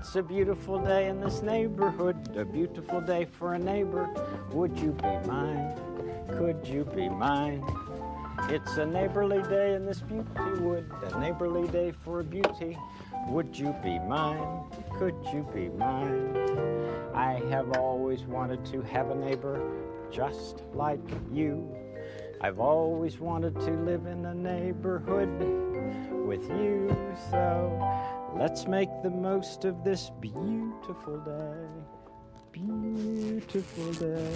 It's a beautiful day in this neighborhood, a beautiful day for a neighbor. Would you be mine? Could you be mine? It's a neighborly day in this beauty wood, a neighborly day for beauty. Would you be mine? Could you be mine? I have always wanted to have a neighbor just like you. I've always wanted to live in a neighborhood with you, so let's make the most of this beautiful day, beautiful day.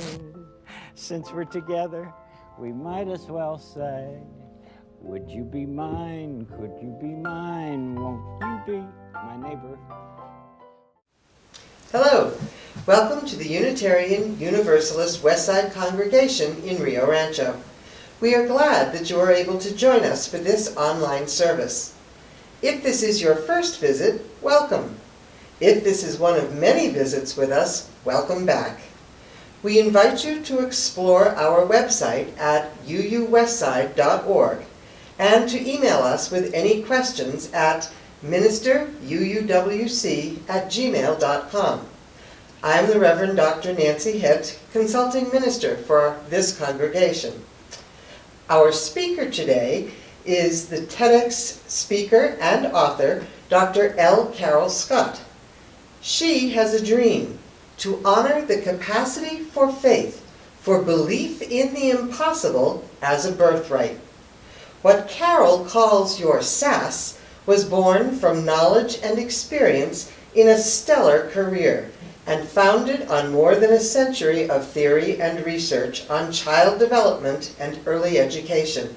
Since we're together, we might as well say, would you be mine? Could you be mine? Won't you be my neighbor? Hello, welcome to the Unitarian Universalist Westside Congregation in Rio Rancho. We are glad that you are able to join us for this online service. If this is your first visit, welcome. If this is one of many visits with us, welcome back. We invite you to explore our website at UUWC.org and to email us with any questions at ministeruuwc@gmail.com. I'm the Reverend Dr. Nancy Hitt, Consulting Minister for this congregation. Our speaker today is the TEDx speaker and author, Dr. L. Carol Scott. She has a dream to honor the capacity for faith, for belief in the impossible as a birthright. What Carol calls your SASS was born from knowledge and experience in a stellar career and founded on more than a century of theory and research on child development and early education.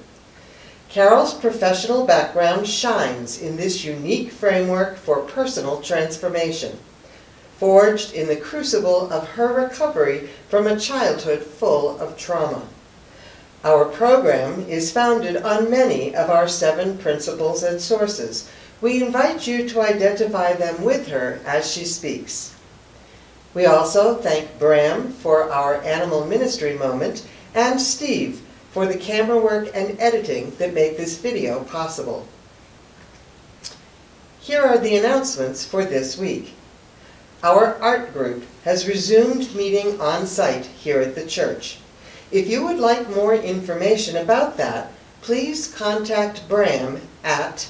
Carol's professional background shines in this unique framework for personal transformation, forged in the crucible of her recovery from a childhood full of trauma. Our program is founded on many of our 7 principles and sources. We invite you to identify them with her as she speaks. We also thank Bram for our animal ministry moment and Steve for the camera work and editing that make this video possible. Here are the announcements for this week. Our art group has resumed meeting on site here at the church. If you would like more information about that, please contact Bram at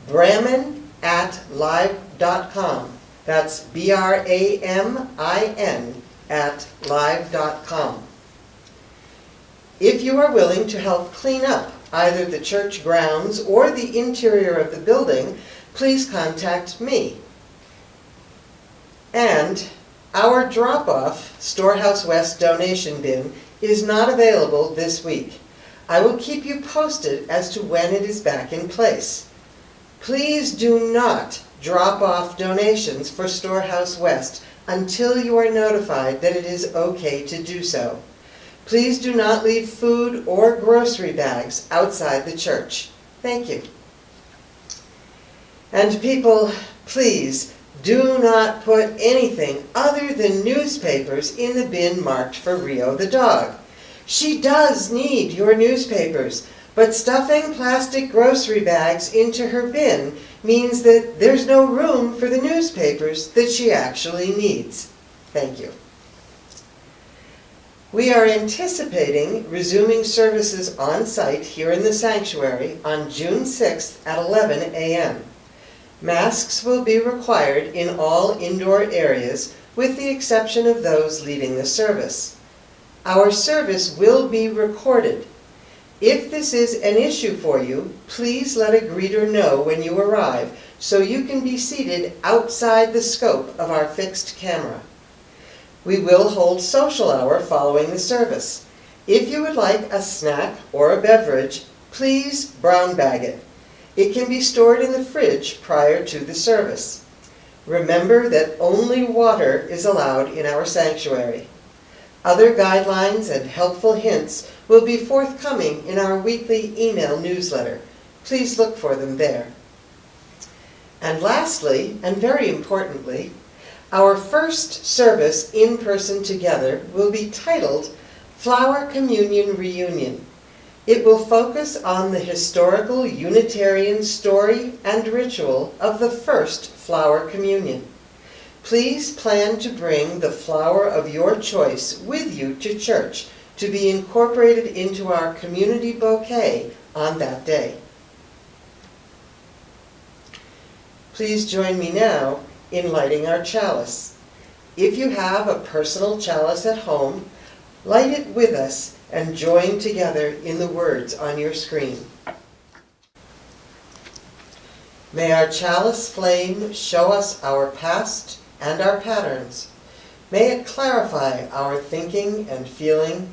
bramin@live.com. That's BRAMIN @live.com. If you are willing to help clean up either the church grounds or the interior of the building, please contact me. And our drop-off Storehouse West donation bin is not available this week. I will keep you posted as to when it is back in place. Please do not drop off donations for Storehouse West until you are notified that it is okay to do so. Please do not leave food or grocery bags outside the church. Thank you. And people, please do not put anything other than newspapers in the bin marked for Rio the dog. She does need your newspapers, but stuffing plastic grocery bags into her bin means that there's no room for the newspapers that she actually needs. Thank you. We are anticipating resuming services on site here in the sanctuary on June 6th at 11 a.m. Masks will be required in all indoor areas with the exception of those leading the service. Our service will be recorded. If this is an issue for you, please let a greeter know when you arrive so you can be seated outside the scope of our fixed camera. We will hold social hour following the service. If you would like a snack or a beverage, please brown bag it. It can be stored in the fridge prior to the service. Remember that only water is allowed in our sanctuary. Other guidelines and helpful hints will be forthcoming in our weekly email newsletter. Please look for them there. And lastly, and very importantly, our first service in person together will be titled Flower Communion Reunion. It will focus on the historical Unitarian story and ritual of the first flower communion. Please plan to bring the flower of your choice with you to church to be incorporated into our community bouquet on that day. Please join me now in lighting our chalice. If you have a personal chalice at home, light it with us and join together in the words on your screen. May our chalice flame show us our past and our patterns. May it clarify our thinking and feeling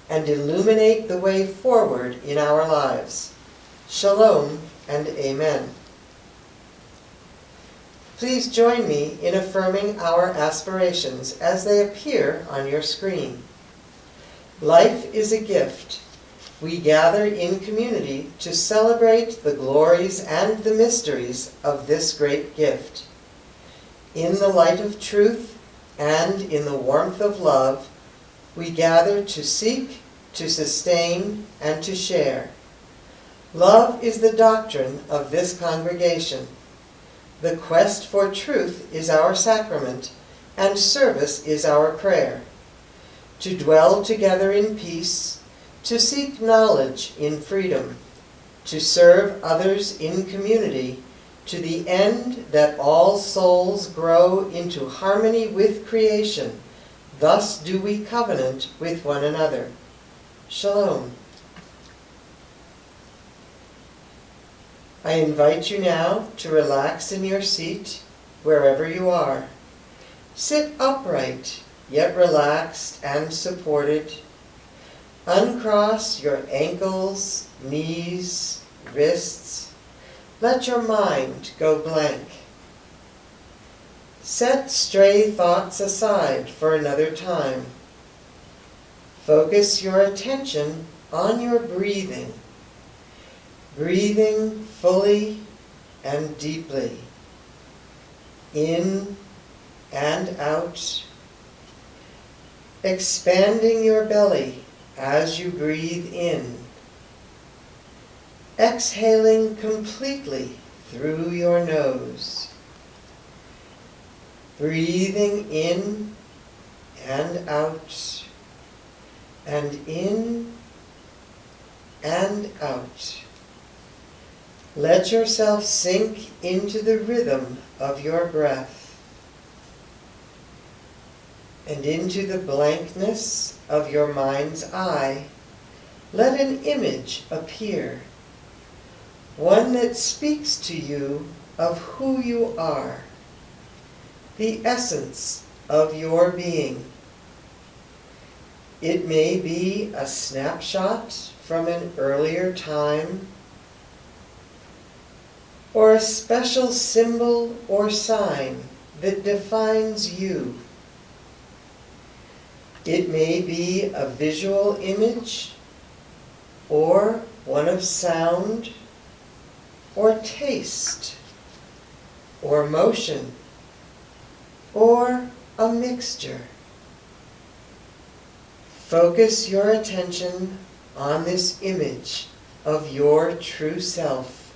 and illuminate the way forward in our lives. Shalom and amen. Please join me in affirming our aspirations as they appear on your screen. Life is a gift. We gather in community to celebrate the glories and the mysteries of this great gift. In the light of truth and in the warmth of love, we gather to seek, to sustain, and to share. Love is the doctrine of this congregation. The quest for truth is our sacrament, and service is our prayer. To dwell together in peace, to seek knowledge in freedom, to serve others in community, to the end that all souls grow into harmony with creation. Thus do we covenant with one another. Shalom. I invite you now to relax in your seat wherever you are. Sit upright, yet relaxed and supported. Uncross your ankles, knees, wrists. Let your mind go blank. Set stray thoughts aside for another time. Focus your attention on your breathing. Breathing fully and deeply. In and out. Expanding your belly as you breathe in. Exhaling completely through your nose. Breathing in and out, and in and out. Let yourself sink into the rhythm of your breath and into the blankness of your mind's eye. Let an image appear, one that speaks to you of who you are, the essence of your being. It may be a snapshot from an earlier time, or a special symbol or sign that defines you. It may be a visual image, or one of sound, or taste, or motion, or a mixture. Focus your attention on this image of your true self.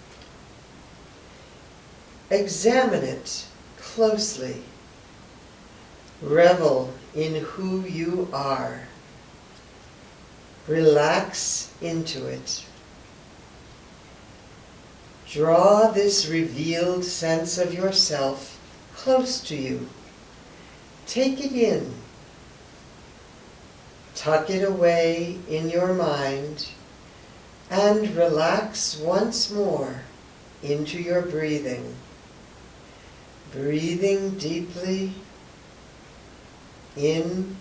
Examine it closely. Revel in who you are. Relax into it. Draw this revealed sense of yourself close to you. Take it in. Tuck it away in your mind and relax once more into your breathing. Breathing deeply in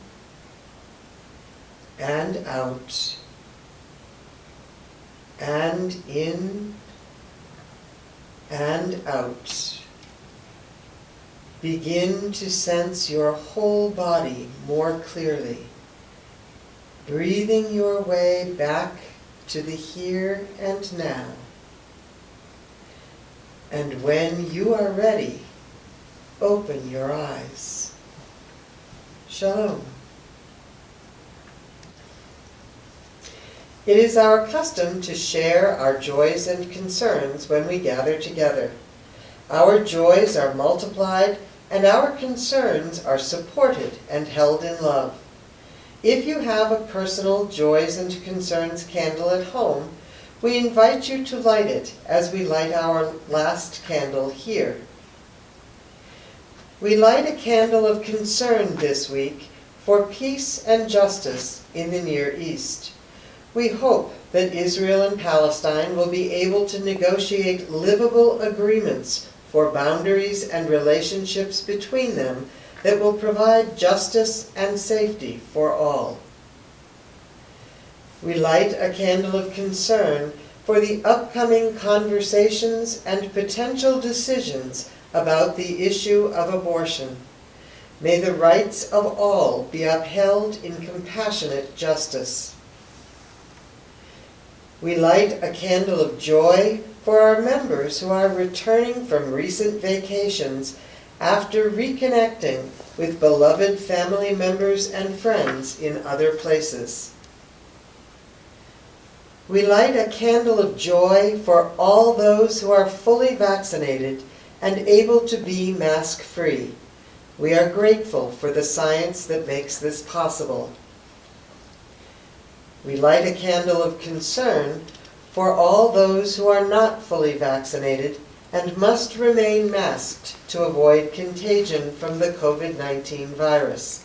and out, and in and out. Begin to sense your whole body more clearly, breathing your way back to the here and now. And when you are ready, open your eyes. Shalom. It is our custom to share our joys and concerns when we gather together. Our joys are multiplied and our concerns are supported and held in love. If you have a personal Joys and Concerns candle at home, we invite you to light it as we light our last candle here. We light a candle of concern this week for peace and justice in the Near East. We hope that Israel and Palestine will be able to negotiate livable agreements for boundaries and relationships between them that will provide justice and safety for all. We light a candle of concern for the upcoming conversations and potential decisions about the issue of abortion. May the rights of all be upheld in compassionate justice. We light a candle of joy for our members who are returning from recent vacations after reconnecting with beloved family members and friends in other places. We light a candle of joy for all those who are fully vaccinated and able to be mask-free. We are grateful for the science that makes this possible. We light a candle of concern for all those who are not fully vaccinated and must remain masked to avoid contagion from the COVID-19 virus.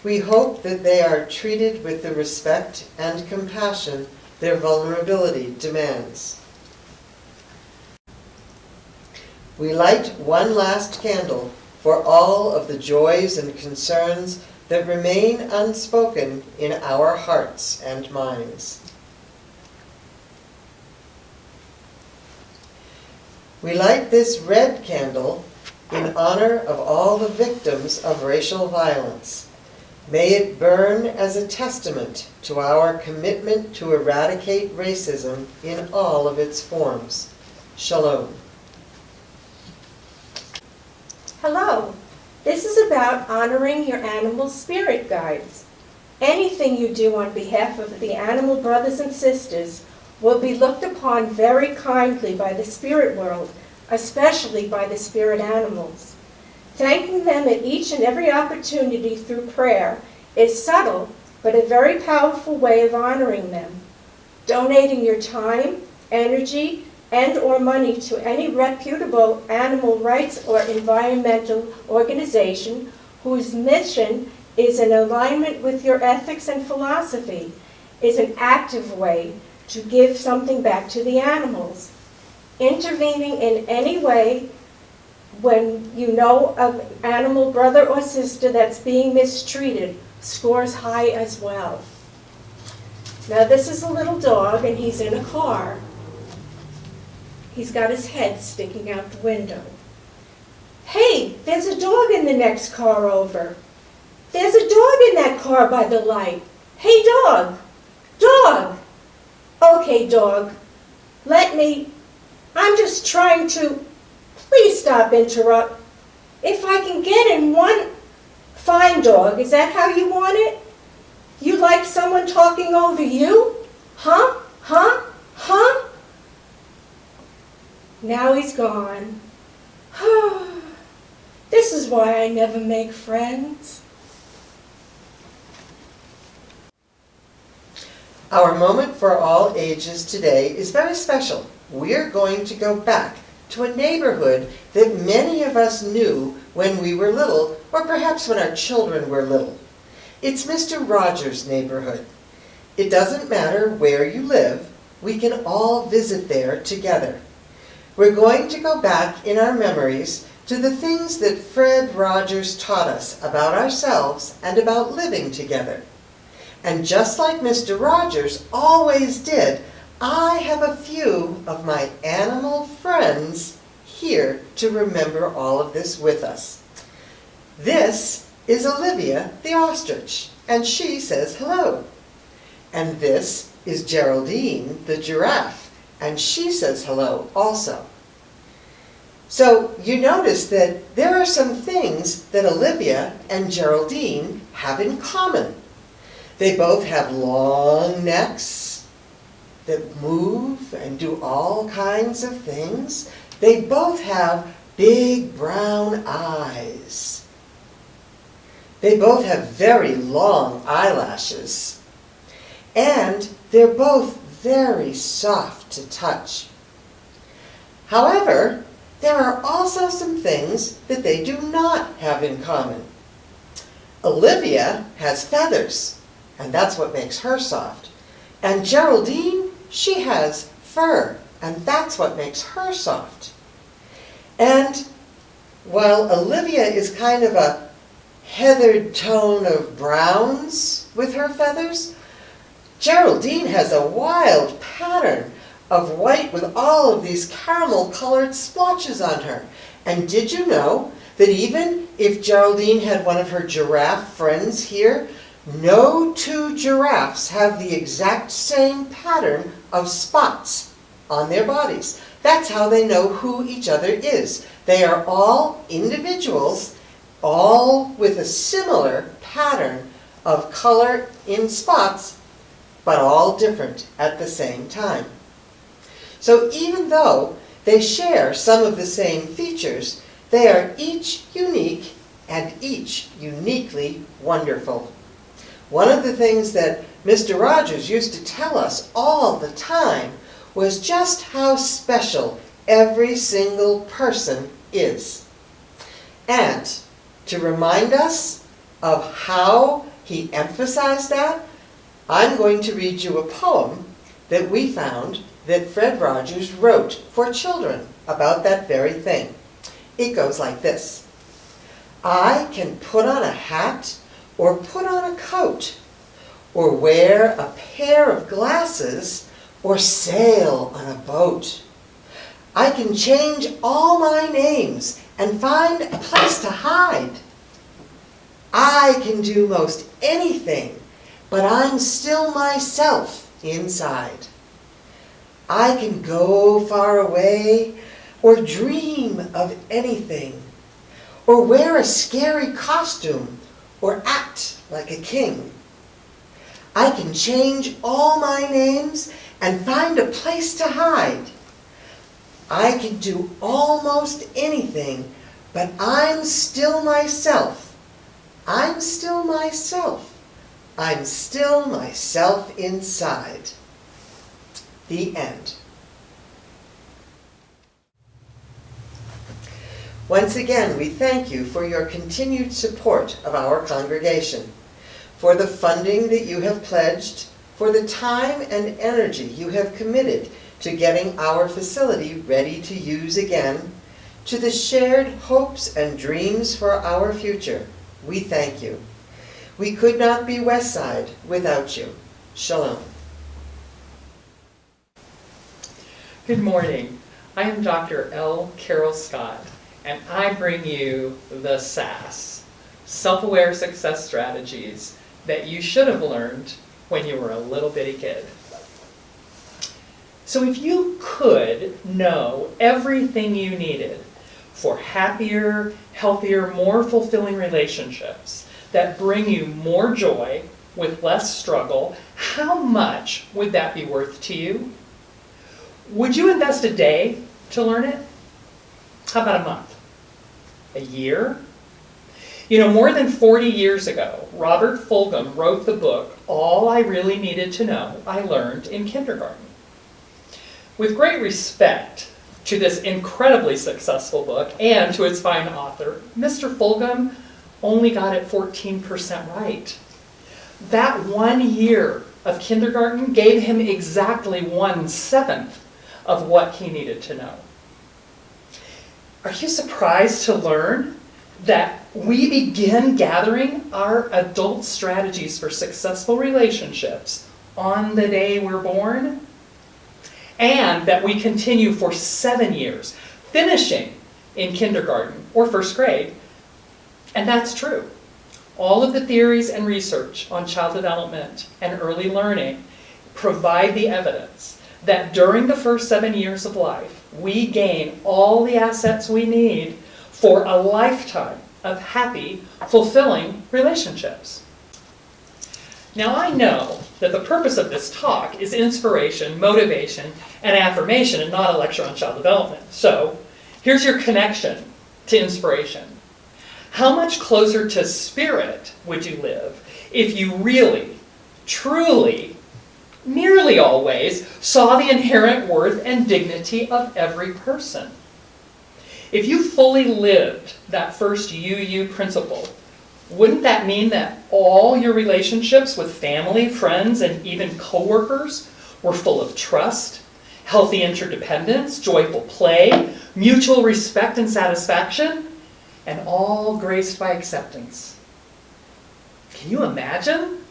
We hope that they are treated with the respect and compassion their vulnerability demands. We light one last candle for all of the joys and concerns that remain unspoken in our hearts and minds. We light this red candle in honor of all the victims of racial violence. May it burn as a testament to our commitment to eradicate racism in all of its forms. Shalom. Hello. This is about honoring your animal spirit guides. Anything you do on behalf of the animal brothers and sisters will be looked upon very kindly by the spirit world, especially by the spirit animals. Thanking them at each and every opportunity through prayer is subtle, but a very powerful way of honoring them. Donating your time, energy, and/or money to any reputable animal rights or environmental organization whose mission is in alignment with your ethics and philosophy is an active way to give something back to the animals. Intervening in any way when you know of animal brother or sister that's being mistreated scores high as well. Now this is a little dog and he's in a car. He's got his head sticking out the window. Hey, there's a dog in the next car over. There's a dog in that car by the light. Hey dog, dog. Okay dog, I'm just trying to, please stop interrupt. If I can get in one, fine dog, is that how you want it? You like someone talking over you? Huh? Huh? Huh? Now he's gone. This is why I never make friends. Our moment for all ages today is very special. We're going to go back to a neighborhood that many of us knew when we were little, or perhaps when our children were little. It's Mr. Rogers' neighborhood. It doesn't matter where you live, we can all visit there together. We're going to go back in our memories to the things that Fred Rogers taught us about ourselves and about living together. And just like Mr. Rogers always did, I have a few of my animal friends here to remember all of this with us. This is Olivia the ostrich, and she says hello. And this is Geraldine the giraffe, and she says hello also. So you notice that there are some things that Olivia and Geraldine have in common. They both have long necks that move and do all kinds of things. They both have big brown eyes. They both have very long eyelashes, and they're both very soft to touch. However, there are also some things that they do not have in common. Olivia has feathers, and that's what makes her soft. And Geraldine, she has fur, and that's what makes her soft. And while Olivia is kind of a heathered tone of browns with her feathers, Geraldine has a wild pattern of white with all of these caramel-colored splotches on her. And did you know that even if Geraldine had one of her giraffe friends here, no two giraffes have the exact same pattern of spots on their bodies? That's how they know who each other is. They are all individuals, all with a similar pattern of color in spots, but all different at the same time. So even though they share some of the same features, they are each unique and each uniquely wonderful. One of the things that Mr. Rogers used to tell us all the time was just how special every single person is. And to remind us of how he emphasized that, I'm going to read you a poem that we found that Fred Rogers wrote for children about that very thing. It goes like this. I can put on a hat or put on a coat, or wear a pair of glasses, or sail on a boat. I can change all my names and find a place to hide. I can do most anything, but I'm still myself inside. I can go far away, or dream of anything, or wear a scary costume, or act like a king. I can change all my names and find a place to hide. I can do almost anything, but I'm still myself. I'm still myself. I'm still myself inside. The end. Once again, we thank you for your continued support of our congregation, for the funding that you have pledged, for the time and energy you have committed to getting our facility ready to use again, to the shared hopes and dreams for our future. We thank you. We could not be Westside without you. Shalom. Good morning. I am Dr. L. Carol Scott, and I bring you the SASS, Self-Aware Success Strategies, that you should have learned when you were a little bitty kid. So if you could know everything you needed for happier, healthier, more fulfilling relationships that bring you more joy with less struggle, how much would that be worth to you? Would you invest a day to learn it? How about a month? A year? You know, more than 40 years ago, Robert Fulghum wrote the book, All I Really Needed to Know I Learned in Kindergarten. With great respect to this incredibly successful book and to its fine author, Mr. Fulghum only got it 14% right. That 1 year of kindergarten gave him exactly 1/7 of what he needed to know. Are you surprised to learn that we begin gathering our adult strategies for successful relationships on the day we're born? And that we continue for 7 years, finishing in kindergarten or first grade. And that's true. All of the theories and research on child development and early learning provide the evidence that during the first 7 years of life, we gain all the assets we need for a lifetime of happy, fulfilling relationships. Now I know that the purpose of this talk is inspiration, motivation, and affirmation, and not a lecture on child development. So here's your connection to inspiration? How much closer to spirit would you live if you really, truly, nearly always saw the inherent worth and dignity of every person? If you fully lived that first UU principle, wouldn't that mean that all your relationships with family, friends, and even coworkers were full of trust, healthy interdependence, joyful play, mutual respect and satisfaction, and all graced by acceptance? Can you imagine?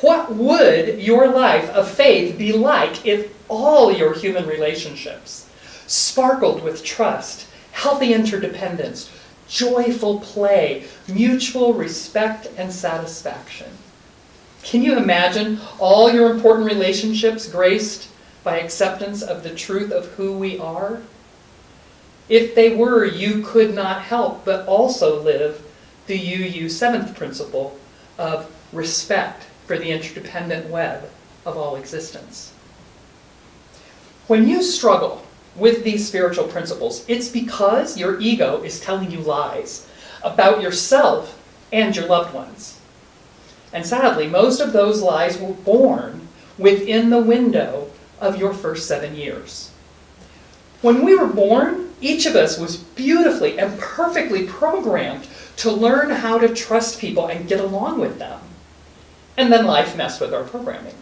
What would your life of faith be like if all your human relationships sparkled with trust, healthy interdependence, joyful play, mutual respect and satisfaction? Can you imagine all your important relationships graced by acceptance of the truth of who we are? If they were, you could not help but also live the UU 7th principle of respect for the interdependent web of all existence. When you struggle with these spiritual principles, it's because your ego is telling you lies about yourself and your loved ones. And sadly, most of those lies were born within the window of your first 7 years. When we were born, each of us was beautifully and perfectly programmed to learn how to trust people and get along with them. And then life messed with our programming.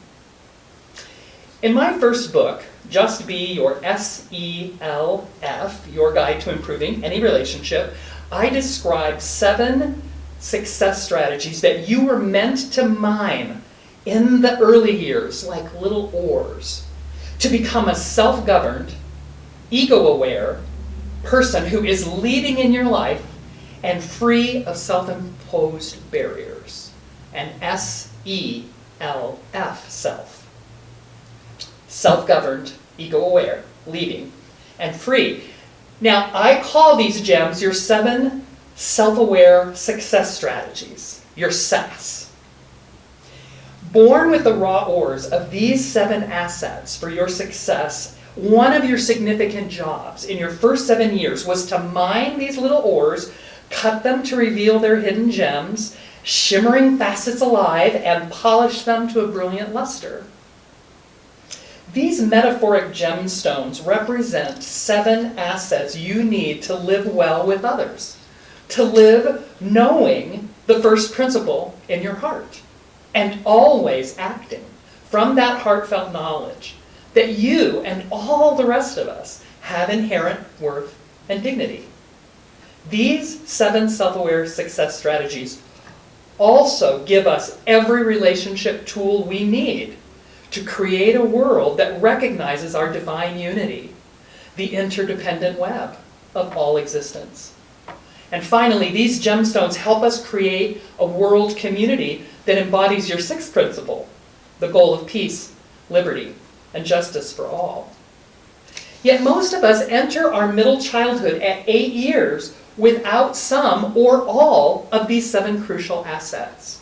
In my first book, Just Be Your SELF, Your Guide to Improving Any Relationship, I described 7 success strategies that you were meant to mine in the early years, like little oars, to become a self-governed, ego-aware person who is leading in your life and free of self-imposed barriers. And SELF, self. Self-governed, ego-aware, leading, and free. Now, I call these gems your 7 self-aware success strategies, your SASS. Born with the raw ores of these 7 assets for your success, one of your significant jobs in your first 7 years was to mine these little ores, cut them to reveal their hidden gems, shimmering facets alive, and polish them to a brilliant luster. These metaphoric gemstones represent 7 assets you need to live well with others, to live knowing the first principle in your heart, and always acting from that heartfelt knowledge that you and all the rest of us have inherent worth and dignity. These 7 self-aware success strategies also give us every relationship tool we need to create a world that recognizes our divine unity, the interdependent web of all existence. And finally, these gemstones help us create a world community that embodies your 6th principle, the goal of peace, liberty, and justice for all. Yet most of us enter our middle childhood at 8 years without some or all of these 7 crucial assets.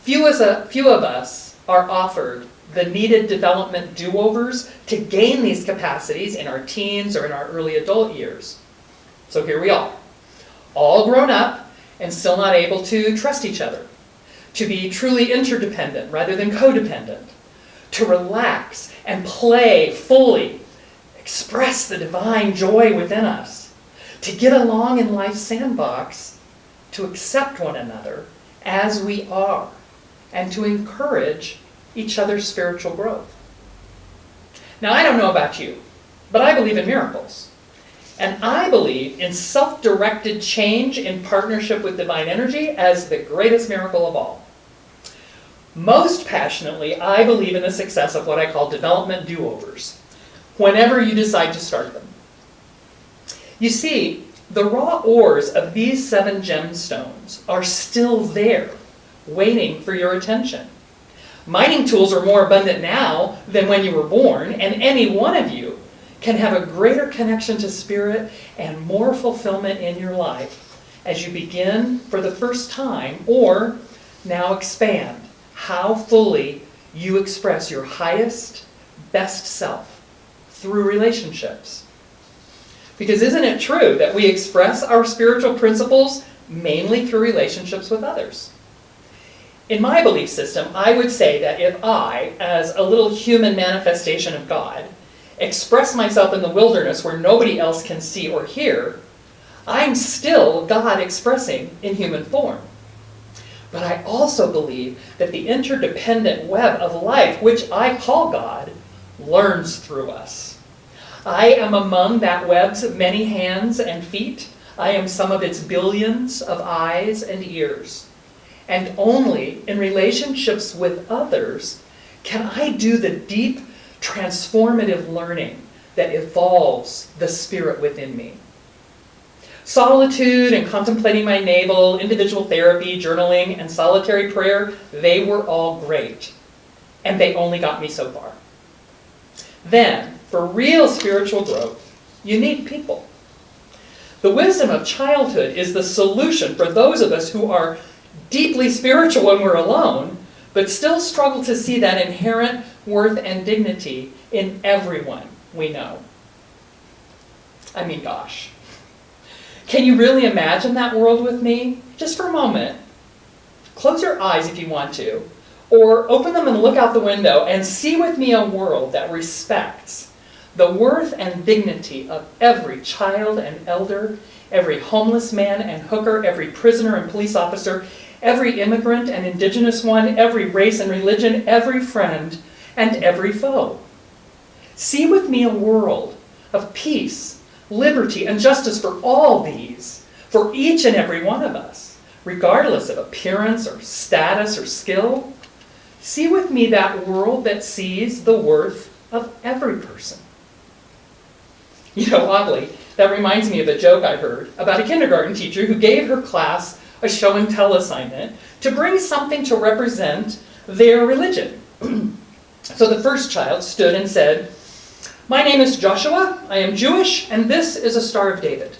Few of us are offered the needed development do-overs to gain these capacities in our teens or in our early adult years. So here we are, all grown up and still not able to trust each other, to be truly interdependent rather than codependent, to relax and play fully, express the divine joy within us, to get along in life's sandbox, to accept one another as we are, and to encourage each other's spiritual growth. Now, I don't know about you, but I believe in miracles. And I believe in self-directed change in partnership with divine energy as the greatest miracle of all. Most passionately, I believe in the success of what I call development do-overs, whenever you decide to start them. You see, the raw ores of these 7 gemstones are still there, waiting for your attention. Mining tools are more abundant now than when you were born, and any one of you can have a greater connection to spirit and more fulfillment in your life as you begin for the first time, or now expand how fully you express your highest, best self through relationships. Because isn't it true that we express our spiritual principles mainly through relationships with others? In my belief system, I would say that if I, as a little human manifestation of God, express myself in the wilderness where nobody else can see or hear, I'm still God expressing in human form. But I also believe that the interdependent web of life, which I call God, learns through us. I am among that web's many hands and feet. I am some of its billions of eyes and ears. And only in relationships with others can I do the deep, transformative learning that evolves the spirit within me. Solitude and contemplating my navel, individual therapy, journaling, and solitary prayer, they were all great. And they only got me so far. Then, for real spiritual growth, you need people. The wisdom of childhood is the solution for those of us who are deeply spiritual when we're alone, but still struggle to see that inherent worth and dignity in everyone we know. I mean, gosh. Can you really imagine that world with me? Just for a moment. Close your eyes if you want to, or open them and look out the window and see with me a world that respects the worth and dignity of every child and elder, every homeless man and hooker, every prisoner and police officer, every immigrant and indigenous one, every race and religion, every friend and every foe. See with me a world of peace, liberty, and justice for all these, for each and every one of us, regardless of appearance or status or skill. See with me that world that sees the worth of every person. You know, oddly, that reminds me of a joke I heard about a kindergarten teacher who gave her class a show and tell assignment to bring something to represent their religion. So the first child stood and said, "My name is Joshua, I am Jewish, and this is a Star of David."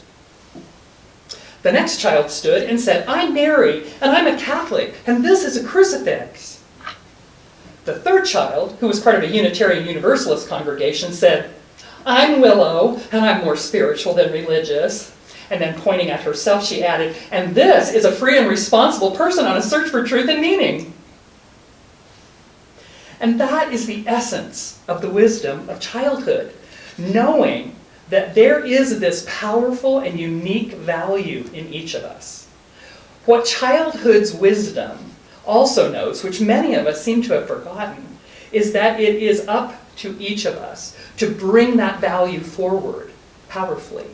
The next child stood and said, "I'm Mary, and I'm a Catholic, and this is a crucifix." The third child, who was part of a Unitarian Universalist congregation, said, "I'm Willow, and I'm more spiritual than religious." And then pointing at herself, she added, "And this is a free and responsible person on a search for truth and meaning." And that is the essence of the wisdom of childhood, knowing that there is this powerful and unique value in each of us. What childhood's wisdom also knows, which many of us seem to have forgotten, is that it is up to each of us to bring that value forward powerfully.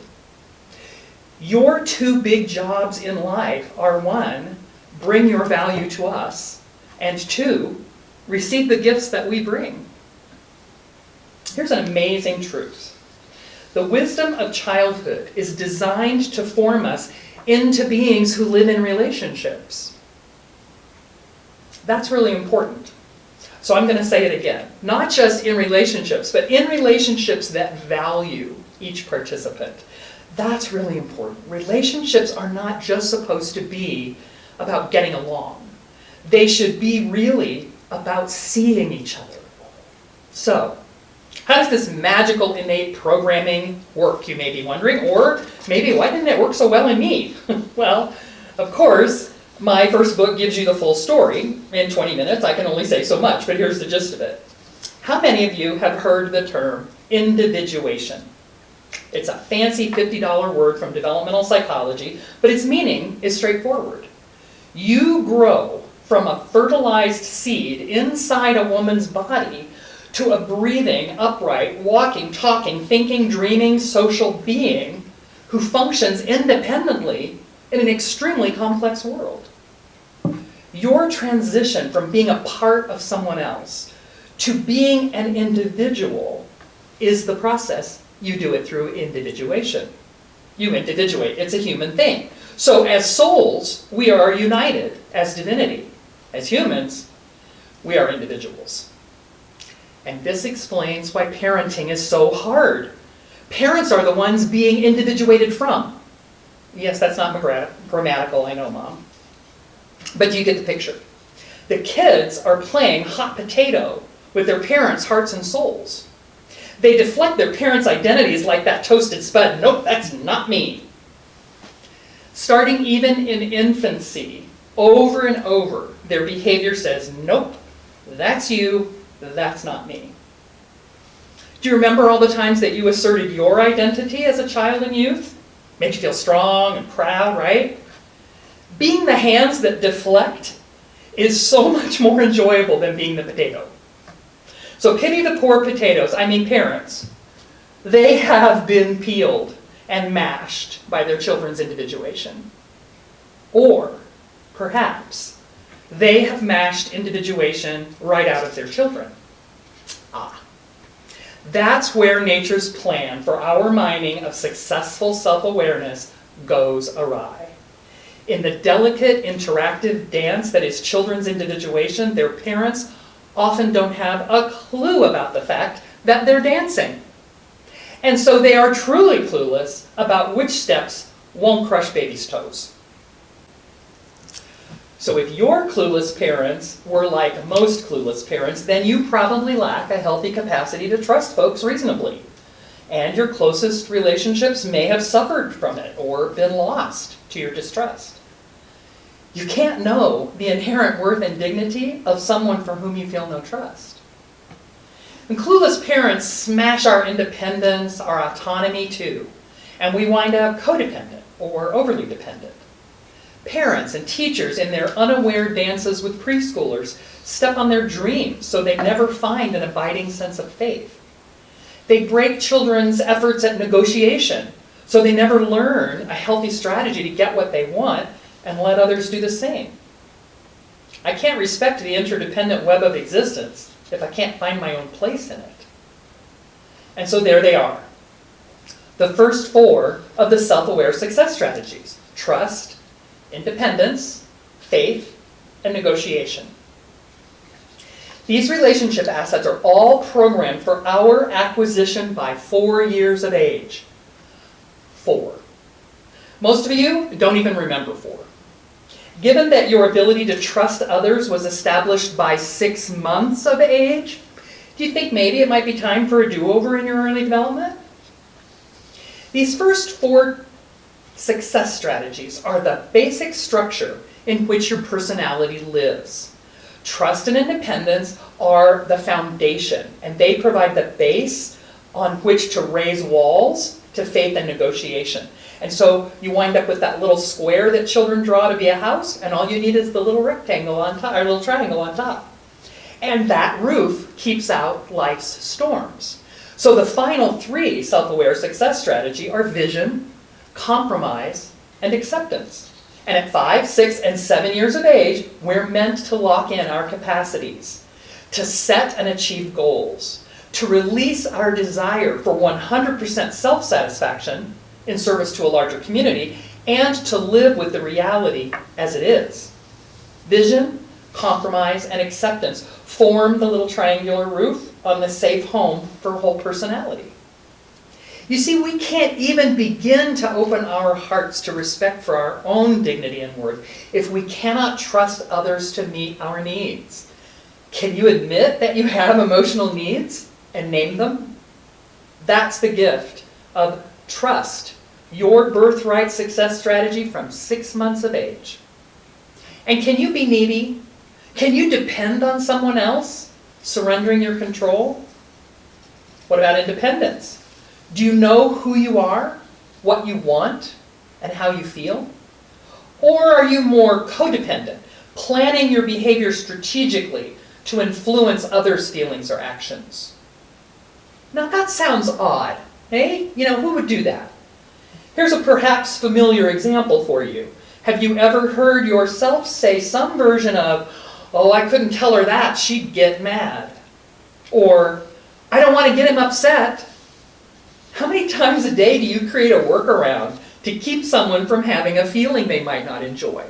Your two big jobs in life are, one, bring your value to us, and two, receive the gifts that we bring. Here's an amazing truth. The wisdom of childhood is designed to form us into beings who live in relationships. That's really important. So I'm going to say it again. Not just in relationships, but in relationships that value each participant. That's really important. Relationships are not just supposed to be about getting along. They should be really about seeing each other. So, how does this magical innate programming work, you may be wondering? Or maybe, why didn't it work so well in me? Well, of course, my first book gives you the full story. In 20 minutes, I can only say so much, but here's the gist of it. How many of you have heard the term individuation? It's a fancy $50 word from developmental psychology, but its meaning is straightforward. You grow from a fertilized seed inside a woman's body to a breathing, upright, walking, talking, thinking, dreaming, social being who functions independently in an extremely complex world. Your transition from being a part of someone else to being an individual is the process. You do it through individuation. You individuate. It's a human thing. So as souls, we are united as divinity. As humans, we are individuals. And this explains why parenting is so hard. Parents are the ones being individuated from. Yes, that's not grammatical, I know, Mom. But you get the picture. The kids are playing hot potato with their parents' hearts and souls. They deflect their parents' identities like that toasted spud. Nope, that's not me. Starting even in infancy, over and over, their behavior says, nope, that's you, that's not me. Do you remember all the times that you asserted your identity as a child and youth? Made you feel strong and proud, right? Being the hands that deflect is so much more enjoyable than being the potato. So pity the poor potatoes, I mean parents. They have been peeled and mashed by their children's individuation. Or, perhaps, they have mashed individuation right out of their children. That's where nature's plan for our mining of successful self-awareness goes awry. In the delicate, interactive dance that is children's individuation, their parents often don't have a clue about the fact that they're dancing. And so they are truly clueless about which steps won't crush baby's toes. So if your clueless parents were like most clueless parents, then you probably lack a healthy capacity to trust folks reasonably. And your closest relationships may have suffered from it or been lost to your distrust. You can't know the inherent worth and dignity of someone for whom you feel no trust. And clueless parents smash our independence, our autonomy too, and we wind up codependent or overly dependent. Parents and teachers in their unaware dances with preschoolers step on their dreams so they never find an abiding sense of faith. They break children's efforts at negotiation so they never learn a healthy strategy to get what they want and let others do the same. I can't respect the interdependent web of existence if I can't find my own place in it. And so there they are. The first four of the self-aware success strategies: trust, independence, faith, and negotiation. These relationship assets are all programmed for our acquisition by 4 years of age. 4. Most of you don't even remember 4. Given that your ability to trust others was established by 6 months of age, do you think maybe it might be time for a do-over in your early development? These first 4 success strategies are the basic structure in which your personality lives. Trust and independence are the foundation, and they provide the base on which to raise walls to faith and negotiation. And so you wind up with that little square that children draw to be a house, and all you need is the little rectangle on top, or little triangle on top. And that roof keeps out life's storms. So the final 3 self-aware success strategy are vision, compromise, and acceptance. And at 5, 6, and 7 years of age, we're meant to lock in our capacities, to set and achieve goals, to release our desire for 100% self-satisfaction in service to a larger community, and to live with the reality as it is. Vision, compromise, and acceptance form the little triangular roof on the safe home for whole personality. You see, we can't even begin to open our hearts to respect for our own dignity and worth if we cannot trust others to meet our needs. Can you admit that you have emotional needs and name them? That's the gift of trust, your birthright success strategy from 6 months of age. And can you be needy? Can you depend on someone else, surrendering your control? What about independence? Do you know who you are, what you want, and how you feel? Or are you more codependent, planning your behavior strategically to influence others' feelings or actions? Now that sounds odd, eh? Who would do that? Here's a perhaps familiar example for you. Have you ever heard yourself say some version of, "Oh, I couldn't tell her that, she'd get mad"? Or, "I don't want to get him upset"? How many times a day do you create a workaround to keep someone from having a feeling they might not enjoy?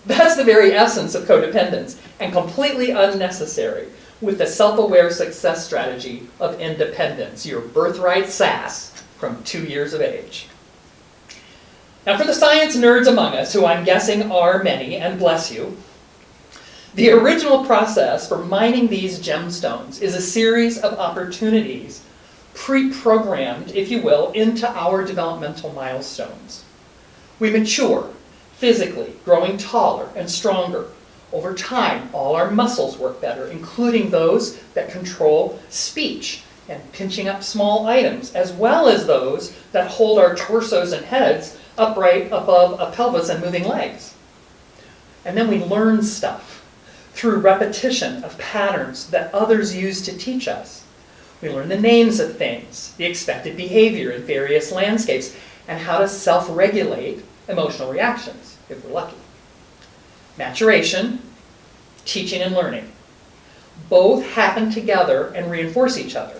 That's the very essence of codependence, and completely unnecessary with the self-aware success strategy of independence, your birthright SASS from 2 years of age. Now for the science nerds among us, who I'm guessing are many, and bless you, The original process for mining these gemstones is a series of opportunities pre-programmed, if you will, into our developmental milestones. We mature physically, growing taller and stronger. Over time, all our muscles work better, including those that control speech and pinching up small items, as well as those that hold our torsos and heads upright above a pelvis and moving legs. And then we learn stuff through repetition of patterns that others use to teach us. We learn the names of things, the expected behavior in various landscapes, and how to self-regulate emotional reactions, if we're lucky. Maturation, teaching and learning. Both happen together and reinforce each other.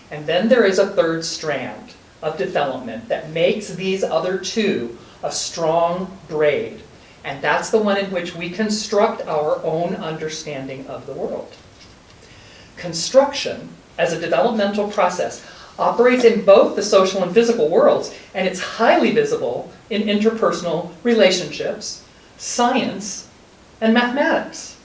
And then there is a third strand of development that makes these other two a strong braid. And that's the one in which we construct our own understanding of the world. Construction, as a developmental process, operates in both the social and physical worlds, and it's highly visible in interpersonal relationships, science, and mathematics.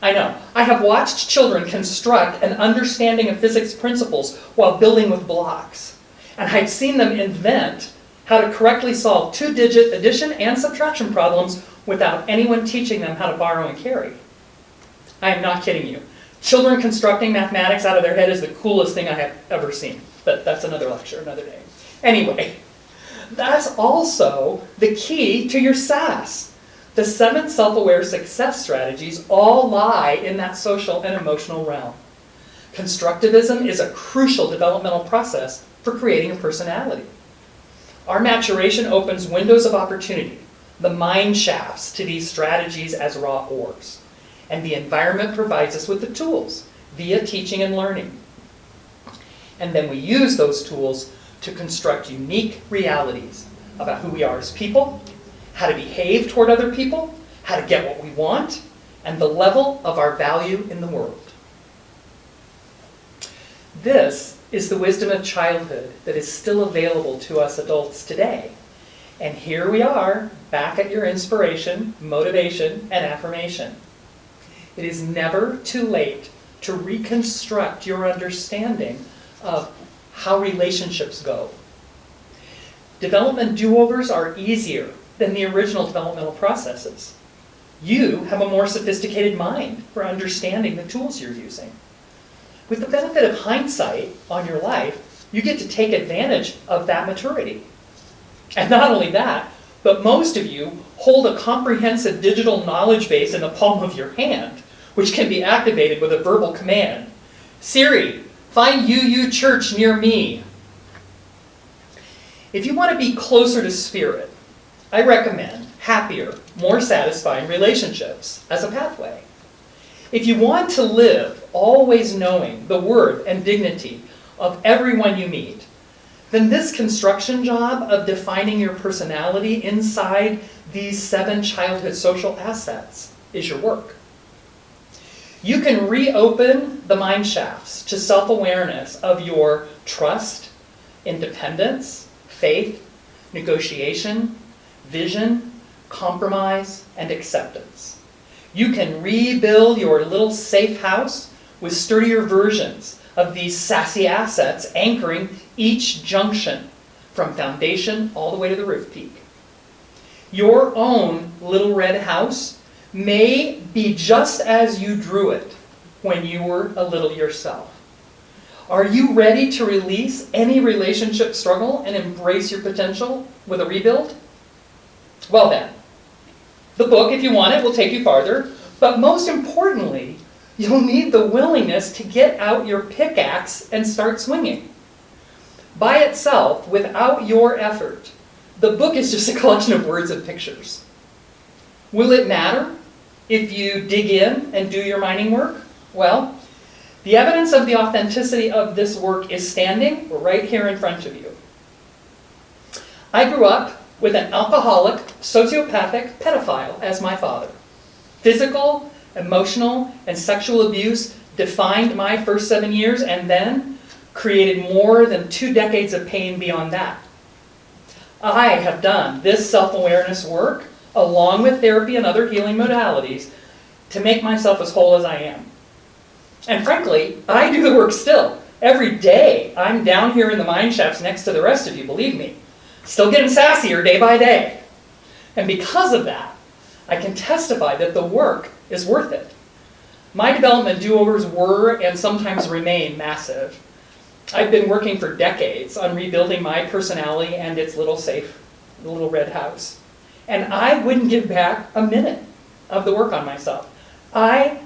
I know, I have watched children construct an understanding of physics principles while building with blocks, and I've seen them invent how to correctly solve two-digit addition and subtraction problems without anyone teaching them how to borrow and carry. I am not kidding you. Children constructing mathematics out of their head is the coolest thing I have ever seen. But that's another lecture, another day. Anyway, that's also the key to your SASS. The 7 self-aware success strategies all lie in that social and emotional realm. Constructivism is a crucial developmental process for creating a personality. Our maturation opens windows of opportunity, the mine shafts to these strategies as raw ores. And the environment provides us with the tools via teaching and learning. And then we use those tools to construct unique realities about who we are as people, how to behave toward other people, how to get what we want, and the level of our value in the world. This is the wisdom of childhood that is still available to us adults today. And here we are, back at your inspiration, motivation, and affirmation. It is never too late to reconstruct your understanding of how relationships go. Development do-overs are easier than the original developmental processes. You have a more sophisticated mind for understanding the tools you're using. With the benefit of hindsight on your life, you get to take advantage of that maturity. And not only that, but most of you hold a comprehensive digital knowledge base in the palm of your hand, which can be activated with a verbal command. Siri, find UU Church near me. If you want to be closer to spirit, I recommend happier, more satisfying relationships as a pathway. If you want to live always knowing the worth and dignity of everyone you meet, then this construction job of defining your personality inside these 7 childhood social assets is your work. You can reopen the mine shafts to self-awareness of your trust, independence, faith, negotiation, vision, compromise, and acceptance. You can rebuild your little safe house with sturdier versions of these sassy assets anchoring each junction from foundation all the way to the roof peak. Your own little red house may be just as you drew it when you were a little yourself. Are you ready to release any relationship struggle and embrace your potential with a rebuild? Well then, the book, if you want it, will take you farther, but most importantly, you'll need the willingness to get out your pickaxe and start swinging. By itself, without your effort, the book is just a collection of words and pictures. Will it matter if you dig in and do your mining work? Well, the evidence of the authenticity of this work is standing right here in front of you. I grew up with an alcoholic, sociopathic pedophile as my father. Physical, emotional, and sexual abuse defined my first 7 years and then created more than 2 decades of pain beyond that. I have done this self-awareness work along with therapy and other healing modalities to make myself as whole as I am. And frankly, I do the work still. Every day, I'm down here in the mine shafts next to the rest of you, believe me. Still getting sassier day by day. And because of that, I can testify that the work is worth it. My development do-overs were and sometimes remain massive. I've been working for decades on rebuilding my personality and its little safe, little red house. And I wouldn't give back a minute of the work on myself. I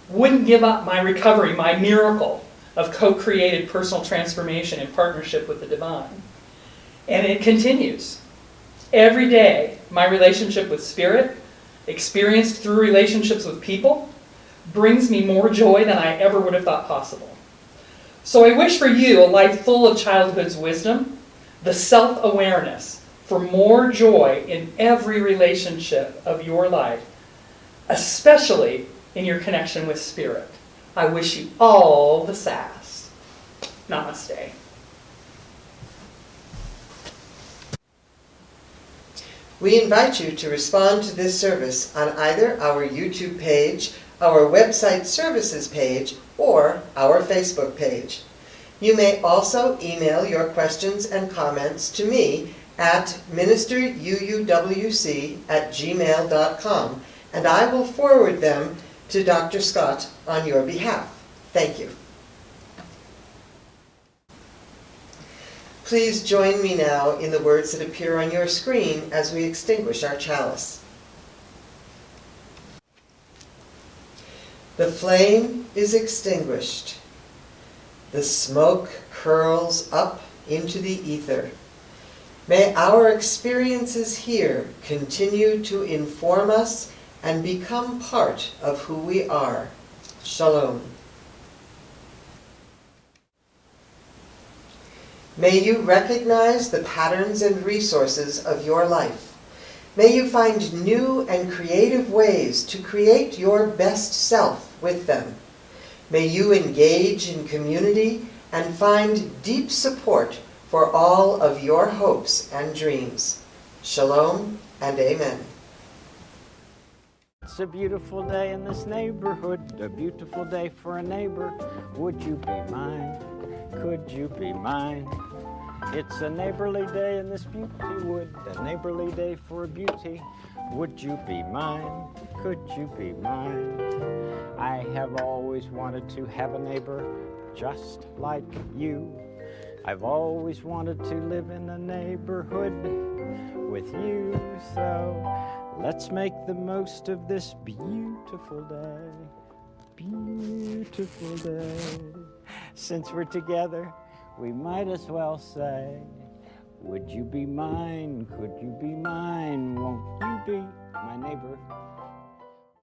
wouldn't give up my recovery, my miracle of co-created personal transformation in partnership with the divine. And it continues. Every day, my relationship with Spirit, experienced through relationships with people, brings me more joy than I ever would have thought possible. So I wish for you a life full of childhood's wisdom, the self-awareness for more joy in every relationship of your life, especially in your connection with Spirit. I wish you all the SASS. Namaste. We invite you to respond to this service on either our YouTube page, our website services page, or our Facebook page. You may also email your questions and comments to me at ministeruuwc@gmail.com, and I will forward them to Dr. Scott on your behalf. Thank you. Please join me now in the words that appear on your screen as we extinguish our chalice. The flame is extinguished. The smoke curls up into the ether. May our experiences here continue to inform us and become part of who we are. Shalom. May you recognize the patterns and resources of your life. May you find new and creative ways to create your best self with them. May you engage in community and find deep support for all of your hopes and dreams. Shalom and amen. It's a beautiful day in this neighborhood, a beautiful day for a neighbor. Would you be mine? Could you be mine? It's a neighborly day in this beauty wood, a neighborly day for beauty. Would you be mine? Could you be mine? I have always wanted to have a neighbor just like you. I've always wanted to live in a neighborhood with you. So let's make the most of this beautiful day. Beautiful day. Since we're together, we might as well say, would you be mine? Could you be mine? Won't you be my neighbor?